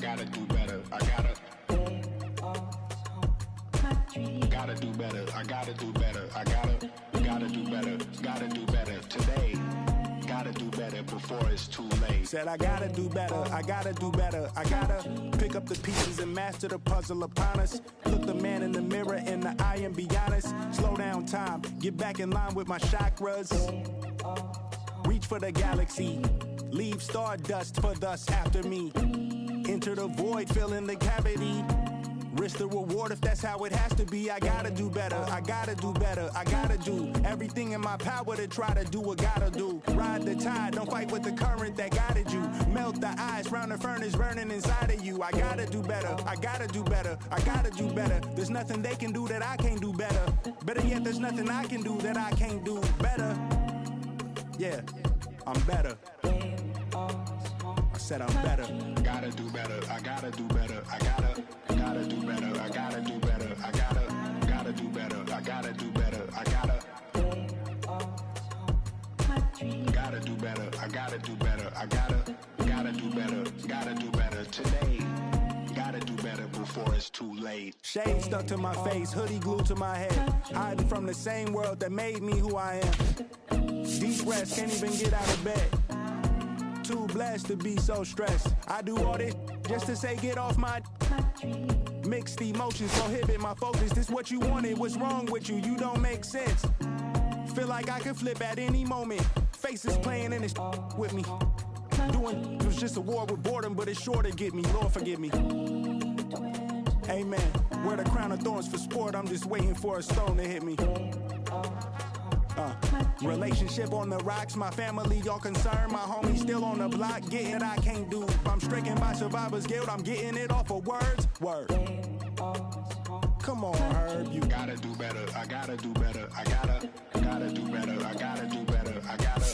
gotta do better. I gotta do better. I gotta do better. I gotta do better. Gotta do better today. Gotta do better before it's too late. Said I gotta do better. I gotta do better. I gotta pick up the pieces and master the puzzle upon us. Look the man in the mirror in the eye and be honest. Slow down time. Get back in line with my chakras. Reach for the galaxy. Leave stardust for thus after me. Enter the void, fill in the cavity. Risk the reward if that's how it has to be. I gotta do better, I gotta do better. I gotta do everything in my power to try to do what gotta do. Ride the tide, don't fight with the current that guided you. Melt the ice round the furnace burning inside of you. I gotta do better, I gotta do better. I gotta do better. There's nothing they can do that I can't do better. Better yet, there's nothing I can do that I can't do better. Yeah, I'm better. I said I'm better. Gotta do better. I gotta do better. I gotta do better. I gotta do better. I gotta do better. I gotta do better. I gotta do better. I gotta do better. I gotta do better. Gotta do better today. Gotta do better before it's too late. Shade stuck to my face, hoodie glued to my head. Hiding from the same world that made me who I am. Deep breaths, can't even get out of bed. Too blessed to be so stressed. I do all this just to say get off my mixed emotions prohibit my focus. This what you wanted, what's wrong with you? You don't make sense. Feel like I could flip at any moment. Faces playing in this with me. Doing it was just a war with boredom, but it's sure to get me. Lord forgive me. Amen. Wear the crown of thorns for sport. I'm just waiting for a stone to hit me. Relationship on the rocks, my family all concerned. My homie still on the block, getting it I can't do. I'm stricken by survivor's guilt, I'm getting it off of words. Word. Come on, Herb, you gotta do better. I gotta do better. I gotta do better. I gotta do better. I gotta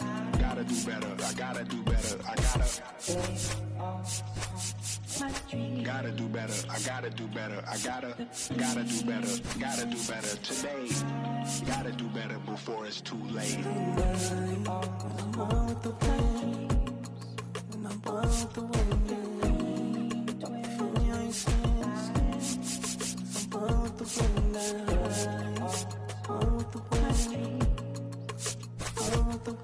do better. I gotta do better. I gotta do better. I gotta do better. I gotta do better. Gotta do better today. Gotta do better before it's too late. I'm on with the wind. And I'm on with the wind. From your sense. I'm on with the wind. On with the wind. On with the wind.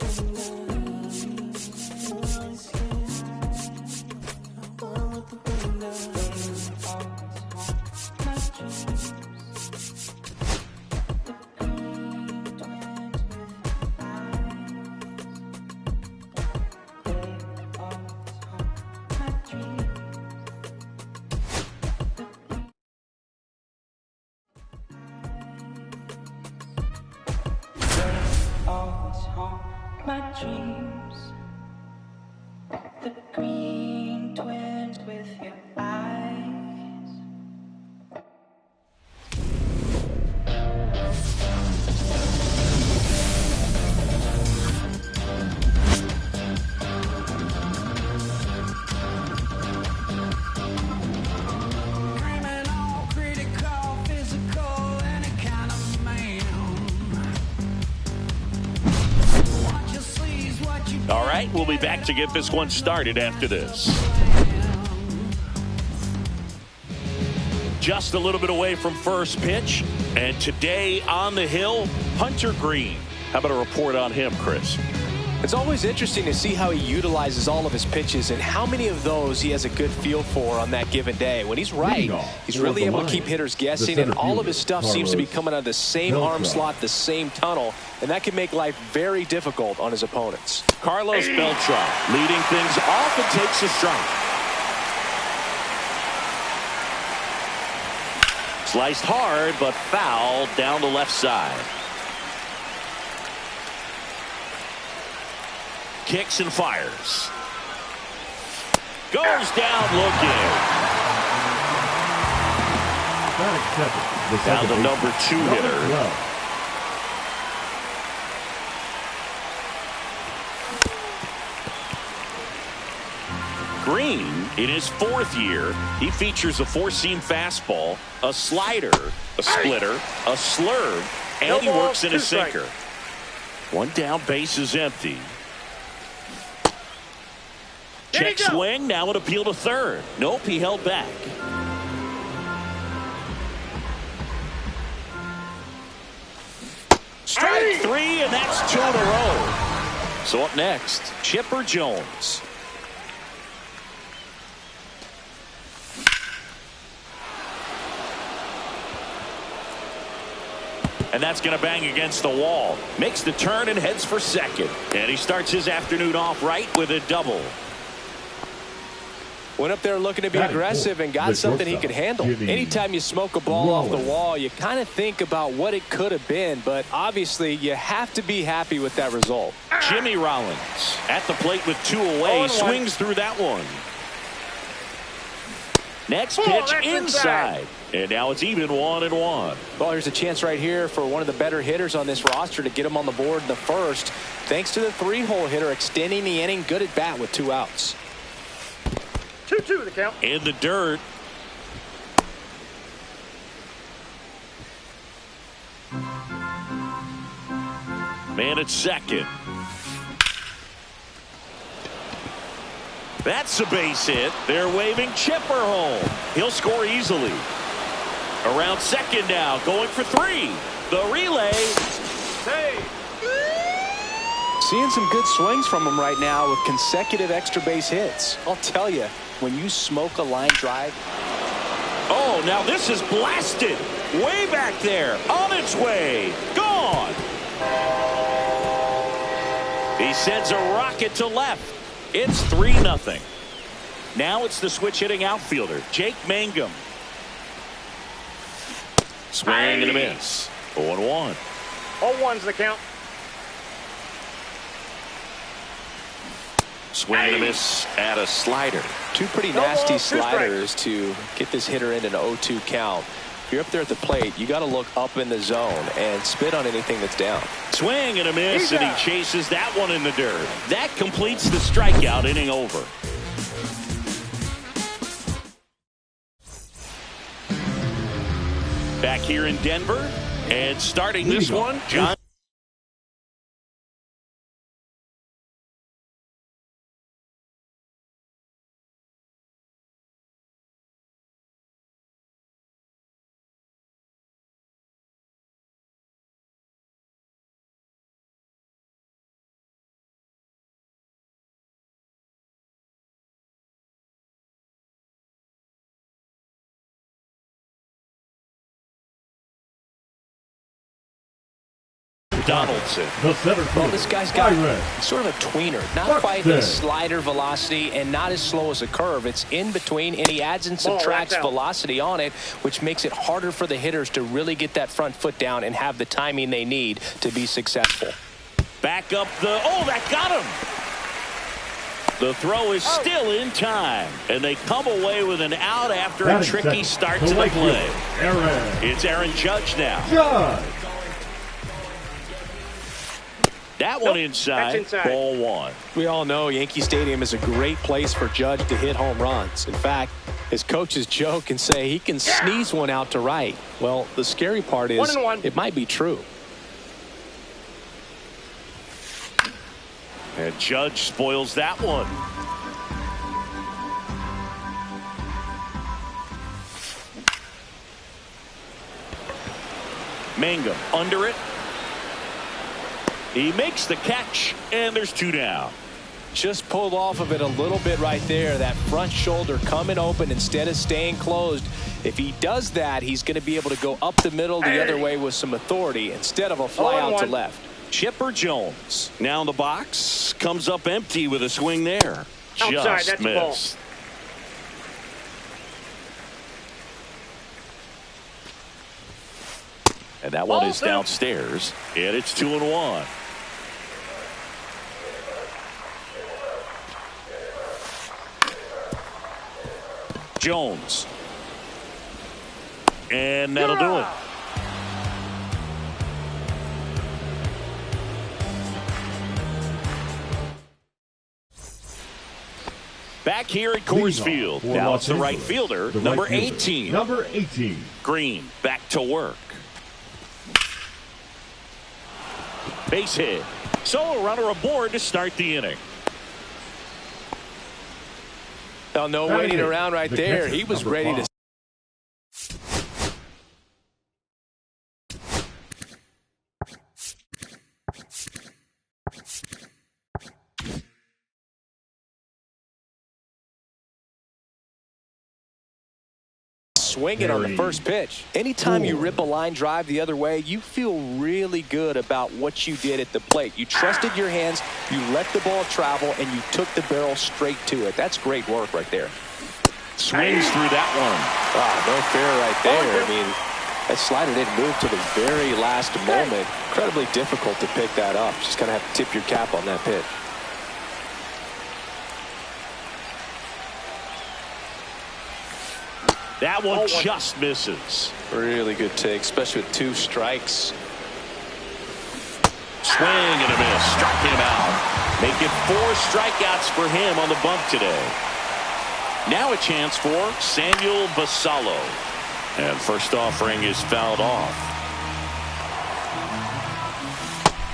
I'm with the wind. My dreams, the green twins with your eyes. Criminal, critical, physical, any kind of man. All right, we'll be back to get this one started after this. Just a little bit away from first pitch, and today on the hill, Hunter Green. How about a report on him, Chris? It's always interesting to see how he utilizes all of his pitches and how many of those he has a good feel for on that given day. When he's right, he's really able to keep hitters guessing, and all of his stuff seems to be coming out of the same arm slot, the same tunnel, and that can make life very difficult on his opponents. Carlos Beltran leading things off and takes a strike. Sliced hard, but foul down the left side. Kicks and fires. Goes down looking. Down the number 2 hitter. Green, in his 4th year, he features a 4-seam fastball, a slider, a splitter, a slurve, and he works in a sinker. One down, base is empty. Check swing, now an appeal to third. Nope, he held back. Strike three, and that's 2 in a row. So up next, Chipper Jones. And that's going to bang against the wall. Makes the turn and heads for second. And he starts his afternoon off right with a double. Went up there looking to be aggressive and got something he could handle. Anytime you smoke a ball off the wall, you kind of think about what it could have been, but obviously you have to be happy with that result. Jimmy Rollins at the plate with 2 away, swings through that one. Next pitch inside. And now it's even 1-1. Well, there's a chance right here for one of the better hitters on this roster to get him on the board in the first, thanks to the 3-hole hitter extending the inning. Good at bat with 2 outs. 2-2 the count. In the dirt. Man at second. That's a base hit. They're waving Chipper home. He'll score easily. Around second now, going for 3. The relay. Hey. Seeing some good swings from him right now with consecutive extra base hits. I'll tell you, when you smoke a line drive. Oh, now this is blasted. Way back there. On its way. Gone. He sends a rocket to left. It's 3-0. Now it's the switch hitting outfielder, Jake Mangum. Swing and a miss. 0-1. 0-1's the count. Swing and a miss at a slider. 2 pretty nasty sliders to get this hitter in an 0-2 count. If you're up there at the plate, you got to look up in the zone and spit on anything that's down. Swing and a miss, and he chases that one in the dirt. That completes the strikeout, inning over. Back here in Denver, and starting this one, John. Donaldson. Well, this guy's got sort of a tweener. Not quite a slider velocity and not as slow as a curve. It's in between, and he adds and subtracts velocity on it, which makes it harder for the hitters to really get that front foot down and have the timing they need to be successful. Back up the... Oh, that got him! The throw is still in time, and they come away with an out after a tricky start to the play. It's Aaron Judge now. That one inside. Ball 1. We all know Yankee Stadium is a great place for Judge to hit home runs. In fact, his coaches joke and say he can sneeze one out to right. Well, the scary part is it might be true. And Judge spoils that one. Mangum under it. He makes the catch, and there's 2 down. Just pulled off of it a little bit right there. That front shoulder coming open instead of staying closed. If he does that, he's going to be able to go up the middle the other way with some authority instead of a fly out to left. Chipper Jones now in the box, comes up empty with a swing there. Outside, just missed. And that one is downstairs, and it's 2-1. Jones. And that'll do it. Back here at Coors Field. Now it's the right fielder, number 18. Number 18. Green back to work. Base hit. So a runner aboard to start the inning. Oh, no waiting around right there. He was ready to swing it on the first pitch. Anytime you rip a line drive the other way, you feel really good about what you did at the plate. You trusted your hands, you let the ball travel, and you took the barrel straight to it. That's great work right there. Swings through that one. Wow, no fair right there. I mean, that slider didn't move to the very last moment. Incredibly difficult to pick that up. Just kind of have to tip your cap on that pitch. That one just misses. Really good take, especially with 2 strikes. Swing and a miss. Struck him out. Make it 4 strikeouts for him on the bump today. Now a chance for Samuel Basallo. And first offering is fouled off.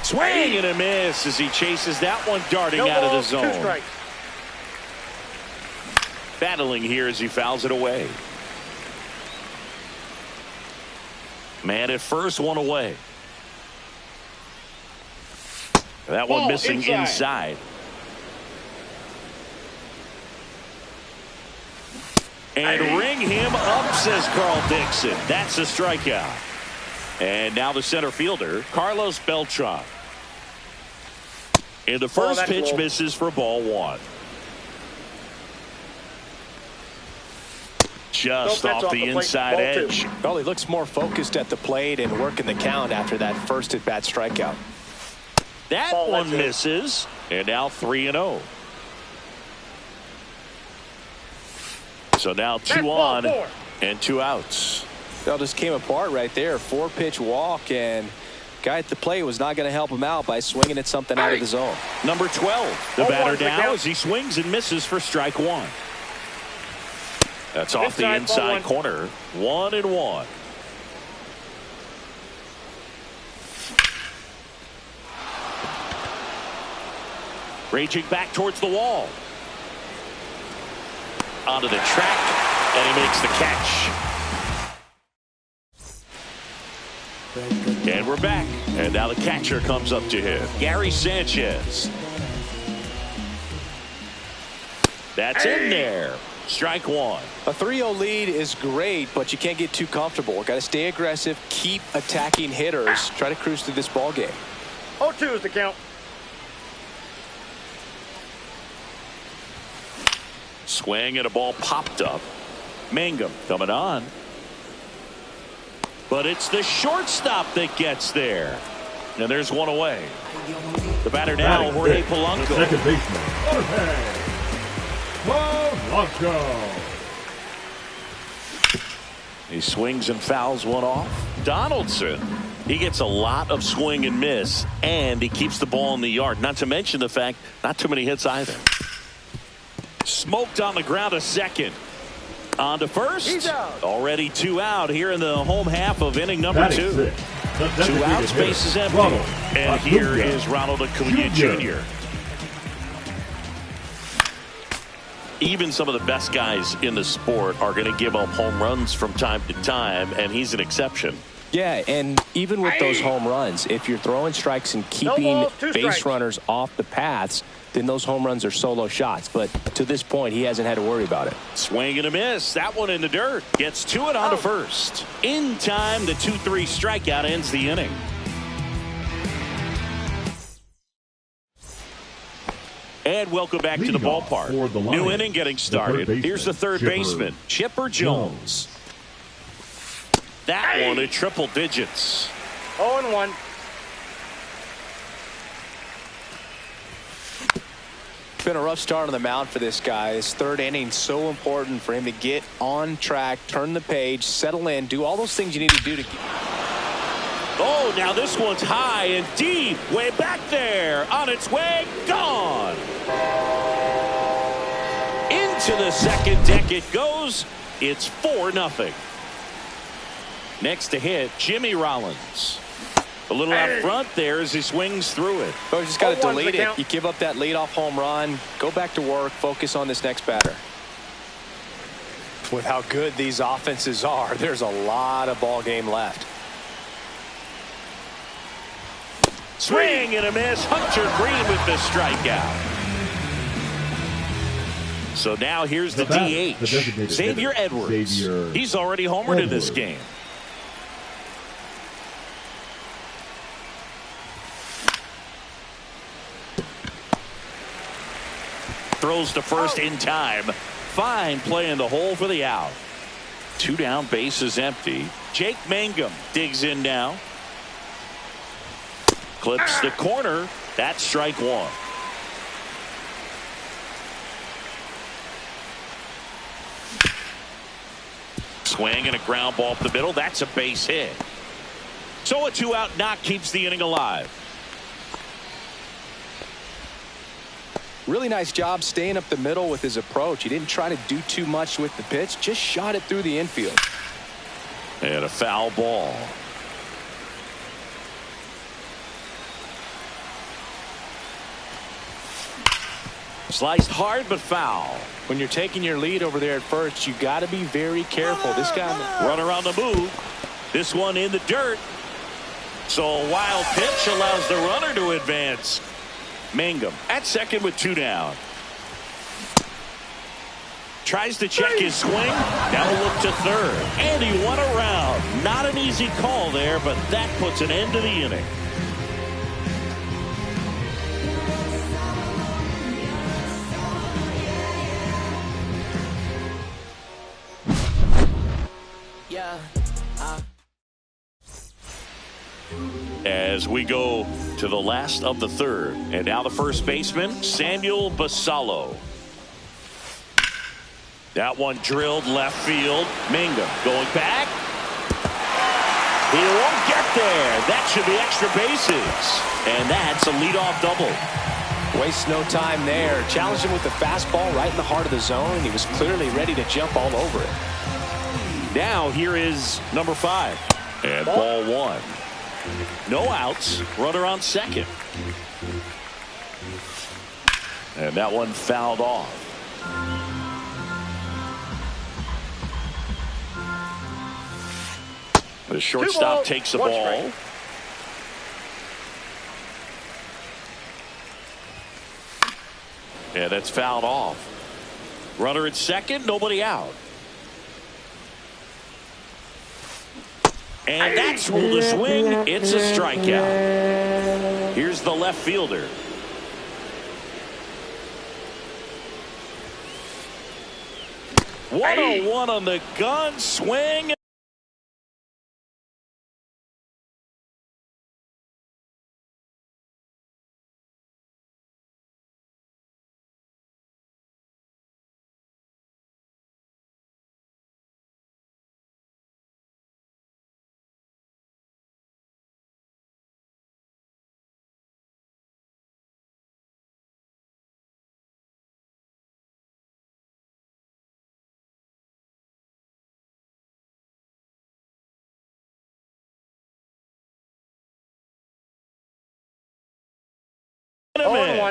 Swing and a miss as he chases that one darting out of the zone. 2 strikes. Battling here as he fouls it away. Man at first, one away. That one missing inside. And ring him up, says Carl Dixon. That's a strikeout. And now the center fielder, Carlos Beltran. And the first pitch misses for ball 1. Just off the inside edge. Well, he looks more focused at the plate and working the count after that first at-bat strikeout. That one misses. And now 3-0. So now 2 on and 2 outs. Well, just came apart right there. 4-pitch walk, and guy at the plate was not going to help him out by swinging at something out of the zone. Number 12, the batter now as he swings and misses for strike 1. That's off the inside corner. 1-1. Raging back towards the wall. Onto the track, and he makes the catch. And we're back. And now the catcher comes up to him. Gary Sanchez. That's in there. Strike 1. A 3-0 lead is great, but you can't get too comfortable. Got to stay aggressive, keep attacking hitters, try to cruise through this ball game. 0-2 is the count. Swing and a ball popped up. Mangum coming on. But it's the shortstop that gets there. And there's one away. The batter now, Jorge Polanco. Second baseman, Polanco. He swings and fouls one off. Donaldson, he gets a lot of swing and miss, and he keeps the ball in the yard. Not to mention the fact, not too many hits either. Smoked on the ground a second. On to first. He's out. Already 2 out here in the home half of inning number 2. 2 outs, base is empty. And here is Ronald Acuna Jr. Even some of the best guys in the sport are going to give up home runs from time to time, and he's an exception. Yeah, and even with those home runs, if you're throwing strikes and keeping base runners off the paths, then those home runs are solo shots. But to this point, he hasn't had to worry about it. Swing and a miss. That one in the dirt. Gets to it on to first. In time, the 2-3 strikeout ends the inning. And welcome back to the ballpark. New inning getting started. Here's the third baseman, Chipper Jones. That one at triple digits. 0-1. It's been a rough start on the mound for this guy. His third inning so important for him to get on track, turn the page, settle in, do all those things you need to do to. Oh, now this one's high and deep, way back there, on its way, gone. Into the second deck it goes. It's 4-0. Next to hit, Jimmy Rollins. A little out front there as he swings through it. Oh, you just got to delete it. You give up that leadoff home run. Go back to work. Focus on this next batter. With how good these offenses are, there's a lot of ball game left. Swing and a miss. Hunter Green with the strikeout. So now here's the DH, Xavier Edwards. He's already homered in this game. Throws to first in time. Fine play in the hole for the out. 2 down, bases empty. Jake Mangum digs in now. Clips the corner. That's strike 1. Swing and a ground ball up the middle. That's a base hit. So a 2-out knock keeps the inning alive. Really nice job staying up the middle with his approach. He didn't try to do too much with the pitch, just shot it through the infield. And a foul ball. Sliced hard but foul. When you're taking your lead over there at first, you got to be very careful. This guy runner on the move. This one in the dirt. So a wild pitch allows the runner to advance. Mangum at second with 2 down. Tries to check his swing. Now a look to third. And he won a round. Not an easy call there, but that puts an end to the inning. As we go to the last of the third. And now the first baseman, Samuel Basallo. That one drilled left field. Mangum going back. He won't get there. That should be extra bases. And that's a leadoff double. Wastes no time there. Challenged him with the fastball right in the heart of the zone, and he was clearly ready to jump all over it. Now here is number 5. And ball 1. No outs. Runner on second. And that one fouled off. The shortstop takes the ball. Yeah, that's fouled off. Runner at second, nobody out. And that's ruled a swing. It's a strikeout. Here's the left fielder. Hey. 1-0-1 on the gun swing.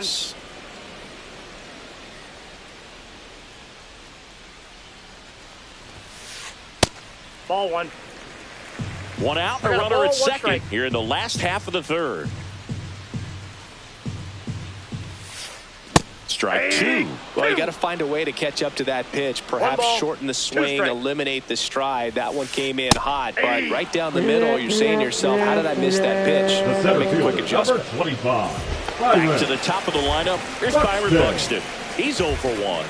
Miss. Ball 1. 1 out, and a runner at second here in the last half of the third. Strike 2. Well, you got to find a way to catch up to that pitch. Perhaps shorten the swing, eliminate the strike. That one came in hot, but right down the middle, you're saying to yourself, how did I miss that pitch? Make a quick adjustment. Back to the top of the lineup. Here's Byron Buxton. He's 0 for 1.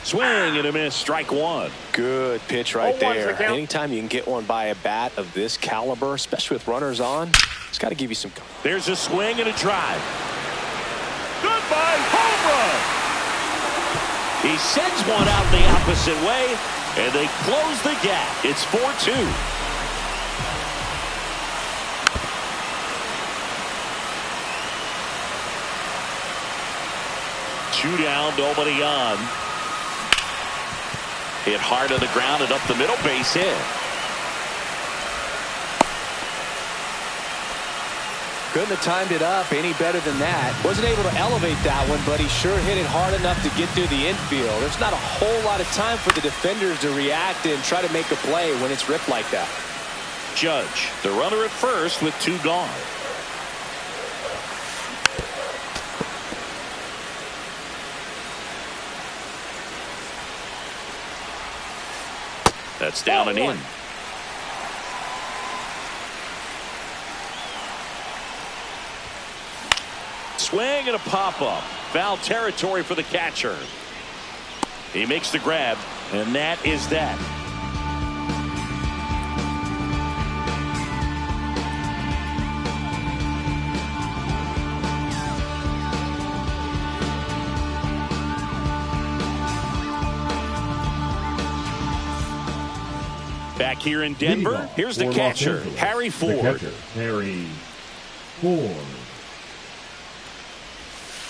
Swing and a miss. Strike 1. Good pitch right there. Anytime you can get one by a bat of this caliber, especially with runners on, it's got to give you some. There's a swing and a drive. Goodbye, home run. He sends one out the opposite way, and they close the gap. It's 4-2. Two down, nobody on. Hit hard on the ground and up the middle, base hit. couldn't have timed it up any better than that. Wasn't able to elevate that one, but he sure hit it hard enough to get through the infield. There's not a whole lot of time for the defenders to react and try to make a play when it's ripped like that. Judge, the runner at first with 2 gone. That's down and in. Swing and a pop-up. Foul territory for the catcher. He makes the grab, and that is that. Back here in Denver, here's the catcher, Harry Ford. Harry Ford.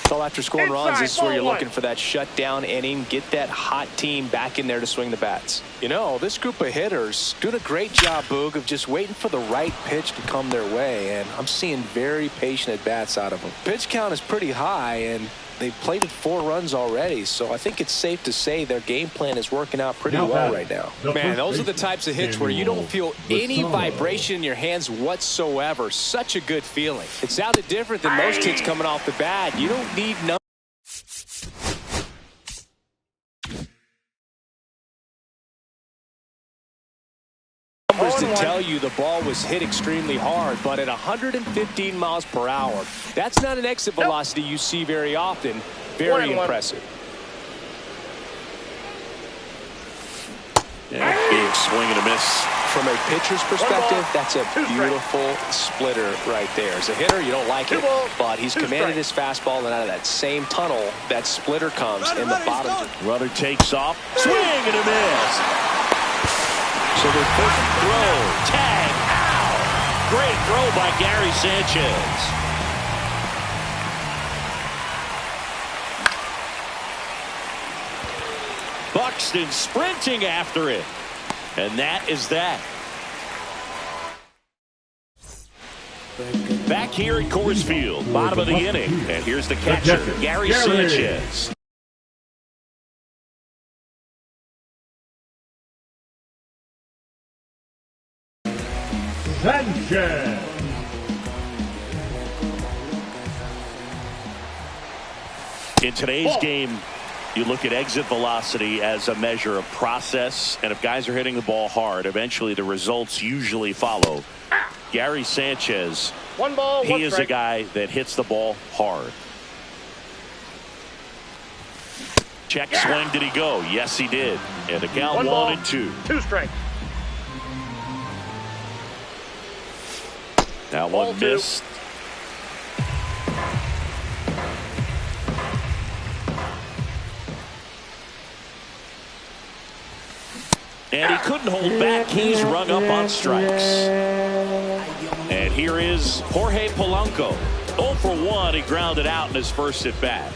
So after scoring runs, this is where you're looking for that shutdown inning. Get that hot team back in there to swing the bats. You know, this group of hitters doing a great job, Boog, of just waiting for the right pitch to come their way. And I'm seeing very patient at-bats out of them. Pitch count is pretty high, and they've played with 4 runs already, so I think it's safe to say their game plan is working out pretty well right now. Man, those are the types of hits where you don't feel any vibration in your hands whatsoever. Such a good feeling. It sounded different than most hits coming off the bat. You don't need numbers to tell you the ball was hit extremely hard, but at 115 miles per hour, that's not an exit velocity you see very often. Very impressive. Yeah, big swing and a miss. From a pitcher's perspective, that's a beautiful splitter right there. As a hitter, you don't like it, but he's commanded his fastball, and out of that same tunnel, that splitter comes in the bottom. Runner takes off, swing and a miss. So the first throw, tag, ow! Great throw by Gary Sanchez. Buxton sprinting after it. And that is that. Back here at Coors Field, bottom of the inning. And here's the catcher, Gary Sanchez. Sanchez. In today's game, you look at exit velocity as a measure of process, and if guys are hitting the ball hard, eventually the results usually follow. Gary Sanchez, he is a guy that hits the ball hard. Check swing, did he go? Yes, he did. And the count 1-2. 2 strikes. That one missed. And he couldn't hold back. He's rung up on strikes. And here is Jorge Polanco. 0 for 1. He grounded out in his first at bat.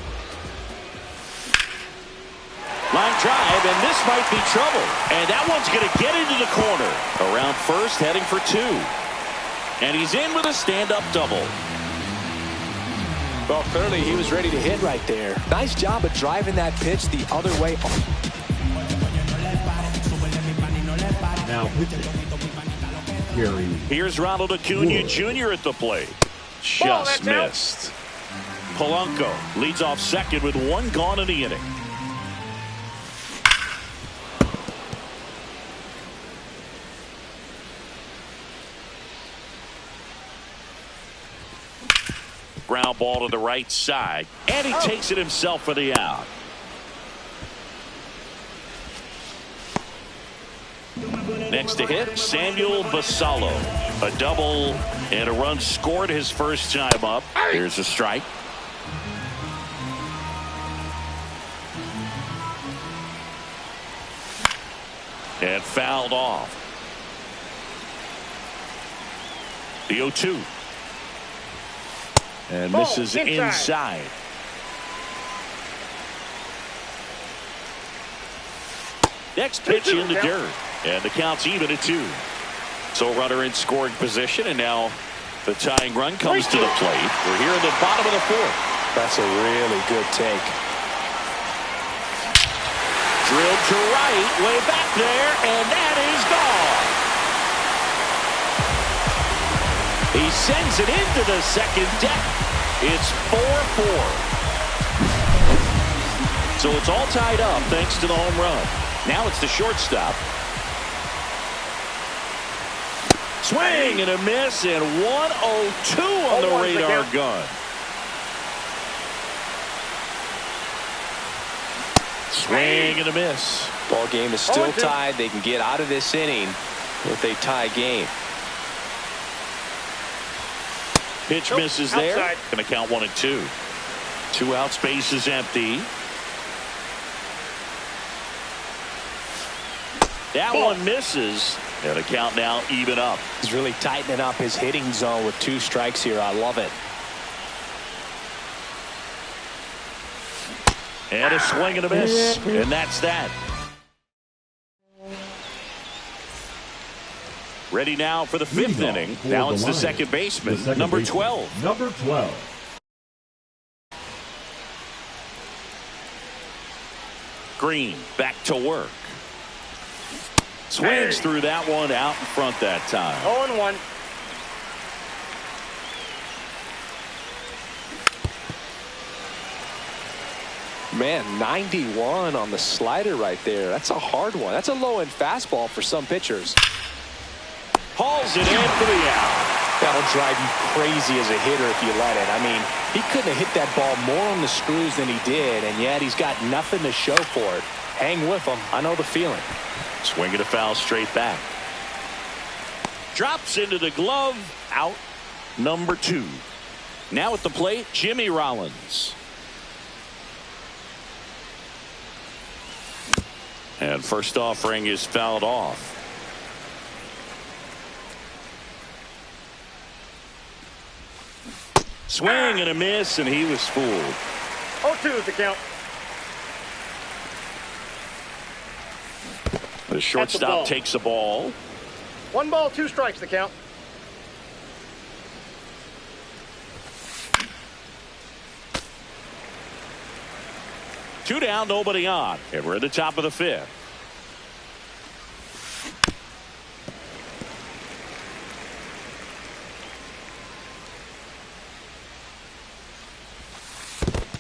Line drive, and this might be trouble. And that one's going to get into the corner. Around first, heading for 2. And he's in with a stand-up double. Well, clearly he was ready to hit right there. Nice job of driving that pitch the other way. Now Gary. Here's Ronald Acuna Jr. at the plate. Just missed. Polanco leads off second with 1 gone in the inning. Ground ball to the right side, and he takes it himself for the out. Next to hit, Samuel Basallo. A double and a run scored his first time up. Here's a strike. And fouled off. The 0-2. And misses inside. Next pitch in the dirt. And the count's even at 2. So runner in scoring position, and now The tying run comes to the plate. We're here at the bottom of the fourth. That's a really good take. Drilled to right, way back there, and that is gone. He sends it into the second deck. It's 4-4. So it's all tied up thanks to the home run. Now it's the shortstop. Swing and a miss, and 102 on the radar gun. Swing and a miss. Ball game is still tied. They can get out of this inning with a tie game. Pitch misses there. Going to count 1-2. 2 out, space is empty. That one misses. And the count now even up. He's really tightening up his hitting zone with 2 strikes here. I love it. And a swing and a miss. And that's that. Ready now for the 5th inning. Now it's the second baseman, number 12. Number 12. Green back to work. Swings through that one out in front that time. 0-1. Man, 91 on the slider right there. That's a hard one. That's a low-end fastball for some pitchers. Hauls it in for the out. That'll drive you crazy as a hitter if you let it. I mean, he couldn't have hit that ball more on the screws than he did, and yet he's got nothing to show for it. Hang with him. I know the feeling. Swing and a foul straight back. Drops into the glove. Out number 2. Now at the plate, Jimmy Rollins. And first offering is fouled off. Swing and a miss, and he was fooled. 0-2 is the count. The shortstop takes the ball. 1 ball, 2 strikes, the count. Two down, nobody on. And we're at the top of the 5th.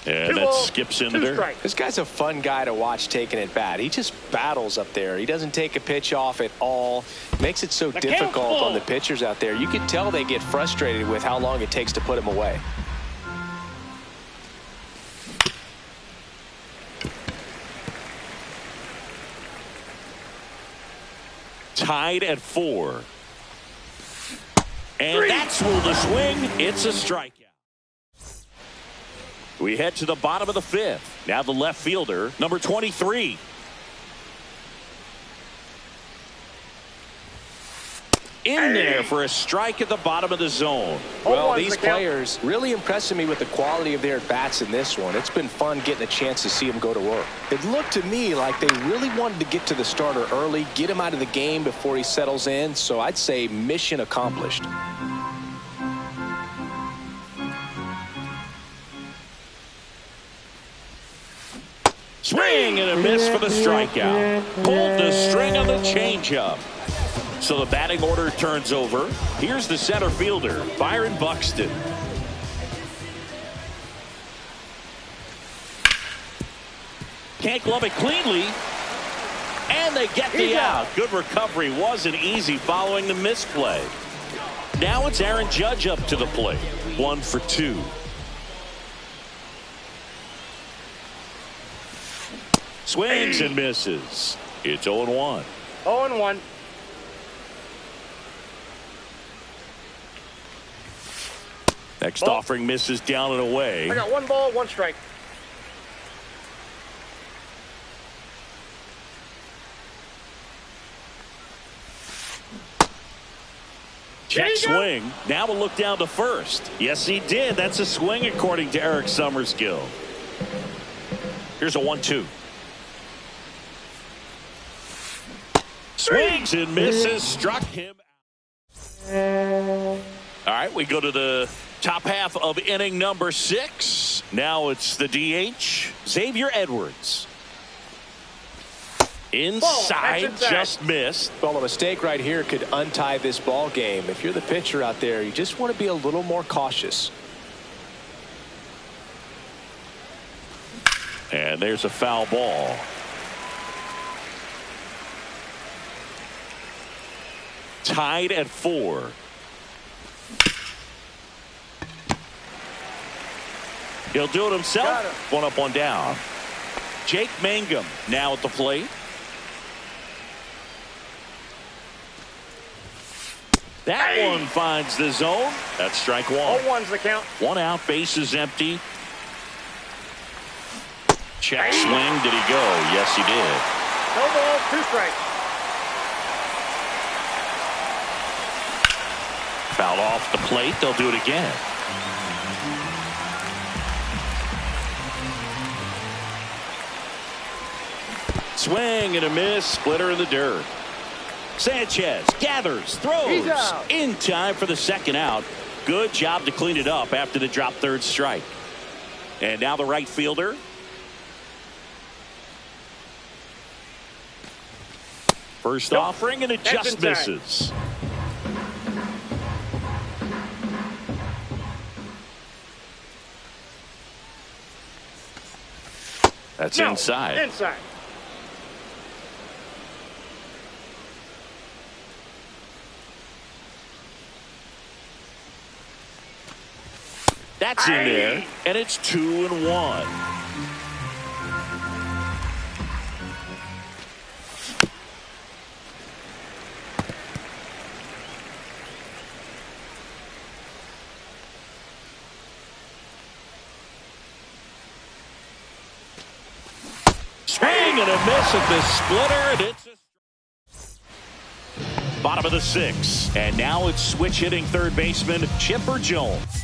And that skips into there. This guy's a fun guy to watch taking at bat. He just battles up there. He doesn't take a pitch off at all. Makes it so difficult on the pitchers out there. You can tell they get frustrated with how long it takes to put him away. Tied at 4. And that's where the swing. It's a strikeout. We head to the bottom of the 5th. Now the left fielder, number 23. In there for a strike at the bottom of the zone. Well, these players really impressing me with the quality of their bats in this one. It's been fun getting a chance to see them go to work. It looked to me like they really wanted to get to the starter early, get him out of the game before he settles in. So I'd say mission accomplished. Swing and a miss for the strikeout. Pulled the string on the changeup. So the batting order turns over. Here's the center fielder, Byron Buxton. Can't glove it cleanly. And they get the out. Good recovery. Wasn't easy following the misplay. Now it's Aaron Judge up to the plate. 1 for 2. Swings and misses. It's 0-1. 0-1. Next offering misses down and away. I got 1 ball, 1 strike. Check swing. Now we'll look down to first. Yes, he did. That's a swing according to Eric Summerskill. Here's a 1-2. Swings and misses. Struck him. All right. right, we go to the top half of inning number 6. Now it's the DH, Xavier Edwards. Inside, just missed. Well, a mistake right here could untie this ball game. If you're the pitcher out there, you just want to be a little more cautious. And there's a foul ball. Tied at 4. He'll do it himself. One up, one down. Jake Mangum now at the plate. That one finds the zone. That's strike 1. 0-1's the count. 1 out, bases empty. Check swing. Did he go? Yes, he did. No balls, 2 strikes. Fouled off the plate. They'll do it again. Swing and a miss. Splitter in the dirt. Sanchez gathers, throws in time for the second out. Good job to clean it up after the drop third strike. And now the right fielder. First offering, and it just misses. That's inside. Inside. That's in there, and it's 2-1. Swing and a miss at the splitter, and it's bottom of the 6th. And now it's switch hitting third baseman Chipper Jones.